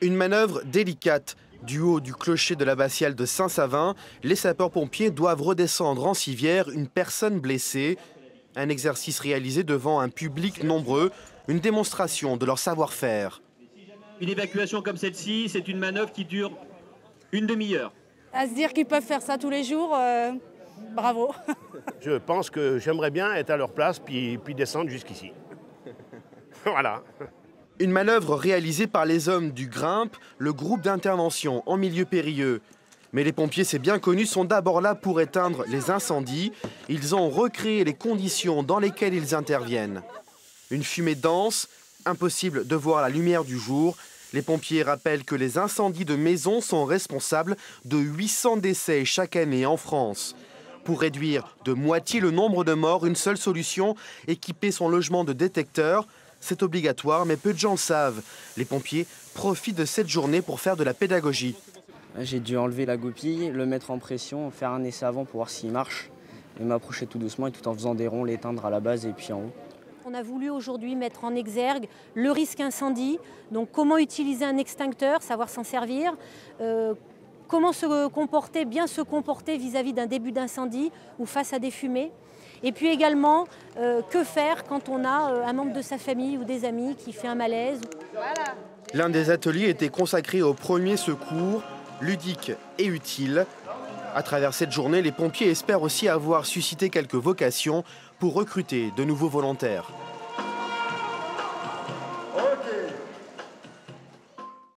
Une manœuvre délicate. Du haut du clocher de l'abbatiale de Saint-Savin, les sapeurs-pompiers doivent redescendre en civière une personne blessée. Un exercice réalisé devant un public nombreux, une démonstration de leur savoir-faire. Une évacuation comme celle-ci, c'est une manœuvre qui dure une demi-heure. À se dire qu'ils peuvent faire ça tous les jours, bravo. Je pense que j'aimerais bien être à leur place puis descendre jusqu'ici. Voilà. Une manœuvre réalisée par les hommes du Grimpe, le groupe d'intervention en milieu périlleux. Mais les pompiers, c'est bien connu, sont d'abord là pour éteindre les incendies. Ils ont recréé les conditions dans lesquelles ils interviennent. Une fumée dense, impossible de voir la lumière du jour. Les pompiers rappellent que les incendies de maisons sont responsables de 800 décès chaque année en France. Pour réduire de moitié le nombre de morts, une seule solution, équiper son logement de détecteurs. C'est obligatoire, mais peu de gens le savent. Les pompiers profitent de cette journée pour faire de la pédagogie. J'ai dû enlever la goupille, le mettre en pression, faire un essai avant pour voir s'il marche et m'approcher tout doucement et tout en faisant des ronds, l'éteindre à la base et puis en haut. On a voulu aujourd'hui mettre en exergue le risque incendie, donc comment utiliser un extincteur, savoir s'en servir, comment bien se comporter vis-à-vis d'un début d'incendie ou face à des fumées. Et puis également, que faire quand on a un membre de sa famille ou des amis qui fait un malaise. Voilà. L'un des ateliers était consacré aux premiers secours, ludique et utile. À travers cette journée, les pompiers espèrent aussi avoir suscité quelques vocations pour recruter de nouveaux volontaires.